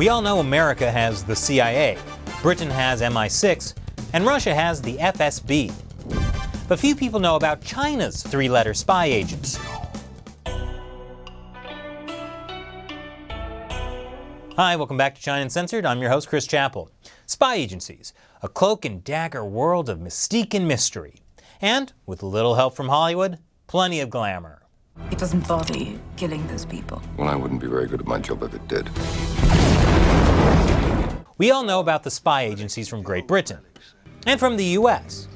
We all know America has the CIA, Britain has MI6, and Russia has the FSB. But few people know about China's three-letter spy agency. Hi, welcome back to China Uncensored. I'm your host, Chris Chappell. Spy agencies, a cloak and dagger world of mystique and mystery. And, with a little help from Hollywood, plenty of glamour. It doesn't bother you killing those people? Well, I wouldn't be very good at my job if it did. We all know about the spy agencies from Great Britain, and from the US.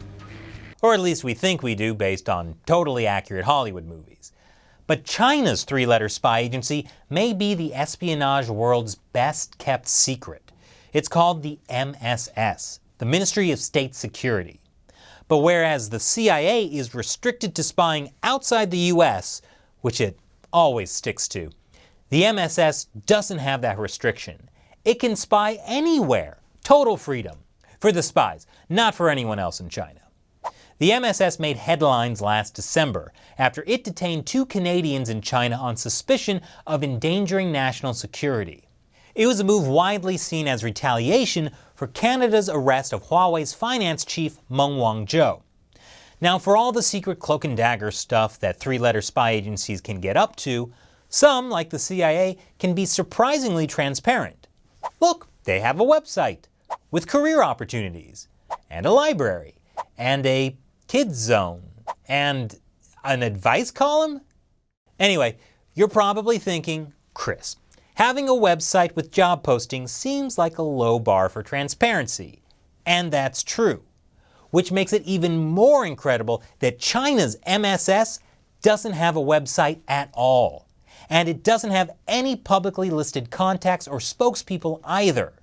Or at least we think we do based on totally accurate Hollywood movies. But China's three-letter spy agency may be the espionage world's best-kept secret. It's called the MSS, the Ministry of State Security. But whereas the CIA is restricted to spying outside the US, which it always sticks to, the MSS doesn't have that restriction. It can spy anywhere. Total freedom. For the spies, not for anyone else in China. The MSS made headlines last December after it detained 2 Canadians in China on suspicion of endangering national security. It was a move widely seen as retaliation for Canada's arrest of Huawei's finance chief Meng Wanzhou. Now, for all the secret cloak and dagger stuff that three-letter spy agencies can get up to, some, like the CIA, can be surprisingly transparent. Look, they have a website with career opportunities, and a library, and a kids zone, and an advice column? Anyway, you're probably thinking, Chris, having a website with job postings seems like a low bar for transparency. And that's true. Which makes it even more incredible that China's MSS doesn't have a website at all. And it doesn't have any publicly listed contacts or spokespeople either.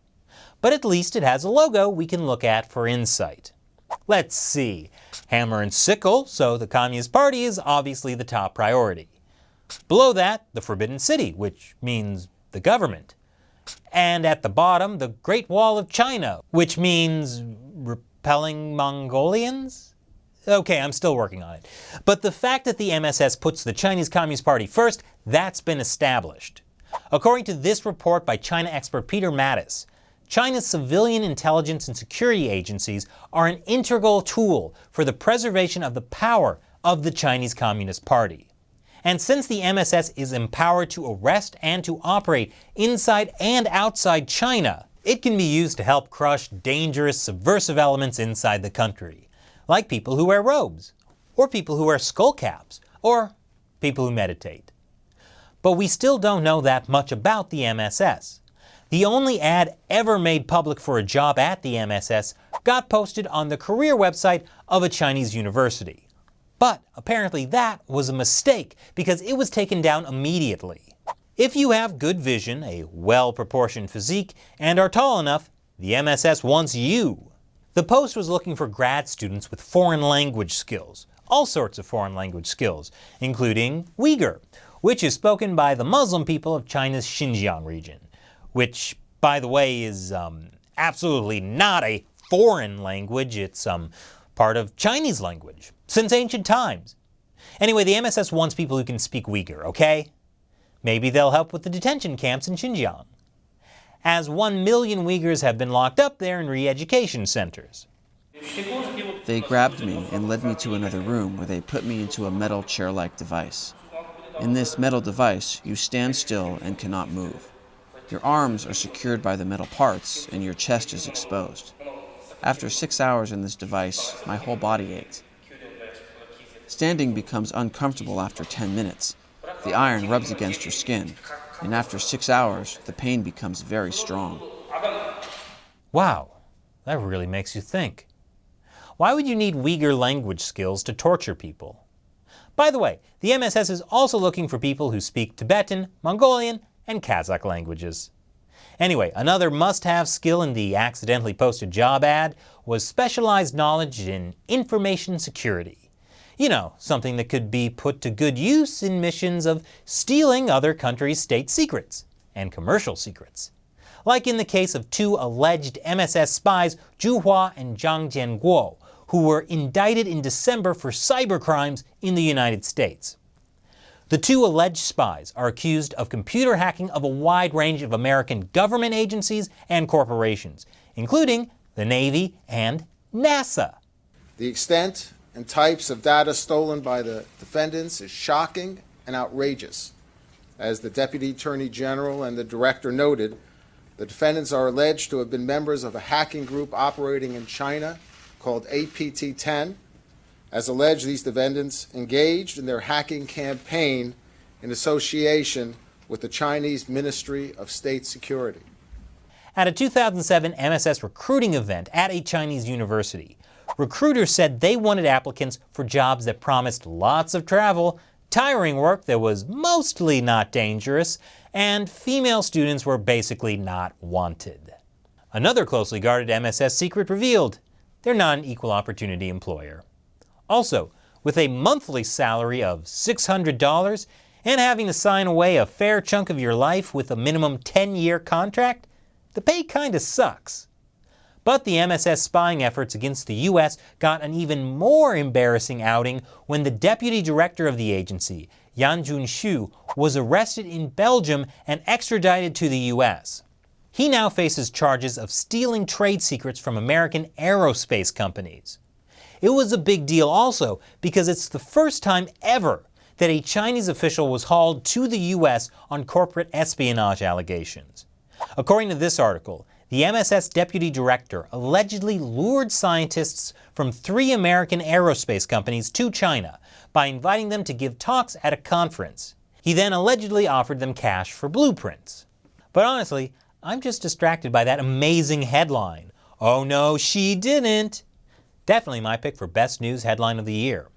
But at least it has a logo we can look at for insight. Let's see. Hammer and sickle, so the Communist Party is obviously the top priority. Below that, the Forbidden City, which means the government. And at the bottom, the Great Wall of China, which means repelling Mongolians? Okay, I'm still working on it. But the fact that the MSS puts the Chinese Communist Party first, that's been established. According to this report by China expert Peter Mattis, China's civilian intelligence and security agencies are an integral tool for the preservation of the power of the Chinese Communist Party. And since the MSS is empowered to arrest and to operate inside and outside China, it can be used to help crush dangerous subversive elements inside the country, like people who wear robes, or people who wear skull caps, or people who meditate. But we still don't know that much about the MSS. The only ad ever made public for a job at the MSS got posted on the career website of a Chinese university. But apparently that was a mistake because it was taken down immediately. If you have good vision, a well-proportioned physique, and are tall enough, the MSS wants you. The post was looking for grad students with foreign language skills, all sorts of foreign language skills, including Uyghur, which is spoken by the Muslim people of China's Xinjiang region. Which, by the way, is absolutely not a foreign language. It's part of Chinese language, since ancient times. Anyway, the MSS wants people who can speak Uyghur, okay? Maybe they'll help with the detention camps in Xinjiang. As 1 million Uyghurs have been locked up there in re-education centers. They grabbed me and led me to another room where they put me into a metal chair-like device. In this metal device, you stand still and cannot move. Your arms are secured by the metal parts and your chest is exposed. After 6 hours in this device, my whole body ached. Standing becomes uncomfortable after 10 minutes. The iron rubs against your skin, and after 6 hours, the pain becomes very strong. Wow, that really makes you think. Why would you need Uyghur language skills to torture people? By the way, the MSS is also looking for people who speak Tibetan, Mongolian, and Kazakh languages. Anyway, another must-have skill in the accidentally posted job ad was specialized knowledge in information security. You know, something that could be put to good use in missions of stealing other countries' state secrets and commercial secrets. Like in the case of 2 alleged MSS spies, Zhu Hua and Zhang Jianguo, who were indicted in December for cybercrimes in the United States. The two alleged spies are accused of computer hacking of a wide range of American government agencies and corporations, including the Navy and NASA. The extent and types of data stolen by the defendants is shocking and outrageous. As the Deputy Attorney General and the Director noted, the defendants are alleged to have been members of a hacking group operating in China called APT-10. As alleged, these defendants engaged in their hacking campaign in association with the Chinese Ministry of State Security. At a 2007 MSS recruiting event at a Chinese university, recruiters said they wanted applicants for jobs that promised lots of travel, tiring work that was mostly not dangerous, and female students were basically not wanted. Another closely guarded MSS secret revealed they're not an equal opportunity employer. Also, with a monthly salary of $600 and having to sign away a fair chunk of your life with a minimum 10-year contract, the pay kinda sucks. But the MSS spying efforts against the U.S. got an even more embarrassing outing when the deputy director of the agency, Yan Junshu, was arrested in Belgium and extradited to the U.S. He now faces charges of stealing trade secrets from American aerospace companies. It was a big deal also because it's the first time ever that a Chinese official was hauled to the U.S. on corporate espionage allegations. According to this article, the MSS deputy director allegedly lured scientists from 3 American aerospace companies to China by inviting them to give talks at a conference. He then allegedly offered them cash for blueprints. But honestly, I'm just distracted by that amazing headline. Oh no, she didn't! Definitely my pick for Best News Headline of the Year.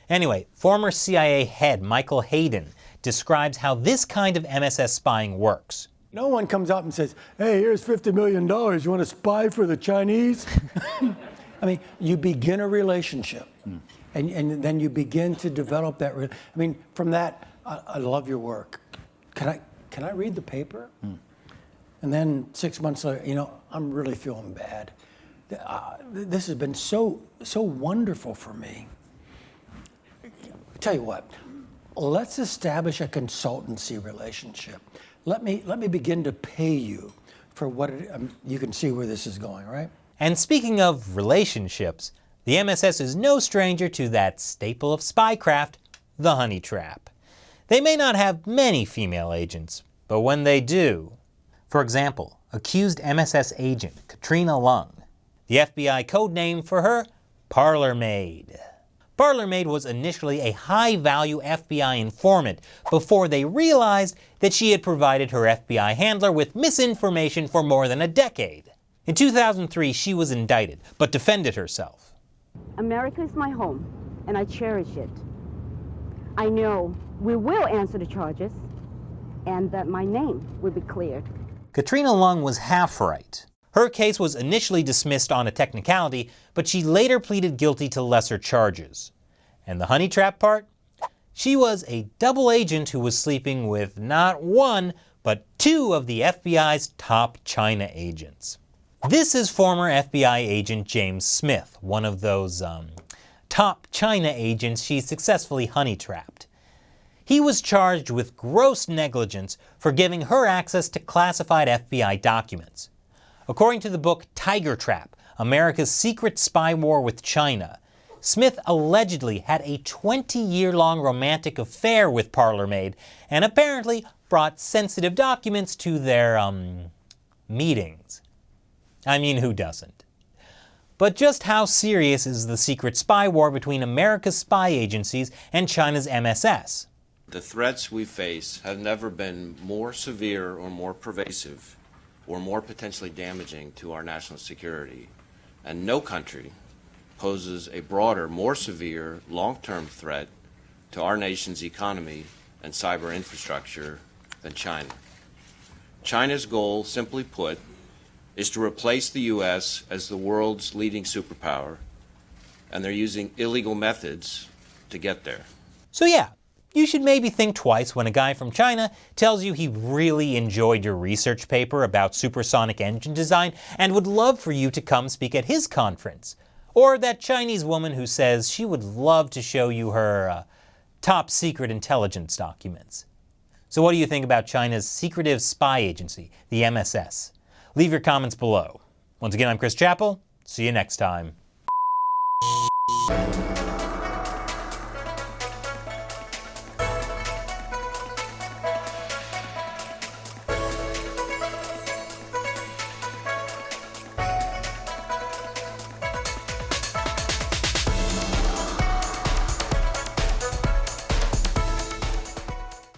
Anyway, former CIA head Michael Hayden describes how this kind of MSS spying works. No one comes up and says, hey, here's $50 million. You want to spy for the Chinese? I mean, you begin a relationship, and then you begin to develop that. I mean, from that, I love your work. Can I read the paper? And then 6 months later, I'm really feeling bad. This has been so wonderful for me. Tell you what, let's establish a consultancy relationship. Let me begin to pay you for what you can see where this is going, right? And speaking of relationships, the MSS is no stranger to that staple of spycraft, the honey trap. They may not have many female agents, but when they do. For example, accused MSS agent Katrina Lung. The FBI code name for her, Parlor Maid. Parlor Maid was initially a high-value FBI informant before they realized that she had provided her FBI handler with misinformation for more than a decade. In 2003, she was indicted, but defended herself. America is my home, and I cherish it. I know we will answer the charges, and that my name will be cleared. Katrina Lung was half right. Her case was initially dismissed on a technicality, but she later pleaded guilty to lesser charges. And the honey trap part? She was a double agent who was sleeping with not one, but 2 of the FBI's top China agents. This is former FBI agent James Smith, one of those top China agents she successfully honey trapped. He was charged with gross negligence for giving her access to classified FBI documents. According to the book Tiger Trap, America's Secret Spy War with China, Smith allegedly had a 20-year-long romantic affair with Parlor Maid and apparently brought sensitive documents to their, meetings. I mean, who doesn't? But just how serious is the secret spy war between America's spy agencies and China's MSS? The threats we face have never been more severe or more pervasive or more potentially damaging to our national security. And no country poses a broader, more severe, long-term threat to our nation's economy and cyber infrastructure than China. China's goal, simply put, is to replace the U.S. as the world's leading superpower, and they're using illegal methods to get there. So yeah, you should maybe think twice when a guy from China tells you he really enjoyed your research paper about supersonic engine design and would love for you to come speak at his conference. Or that Chinese woman who says she would love to show you her top secret intelligence documents. So what do you think about China's secretive spy agency, the MSS? Leave your comments below. Once again, I'm Chris Chappell. See you next time.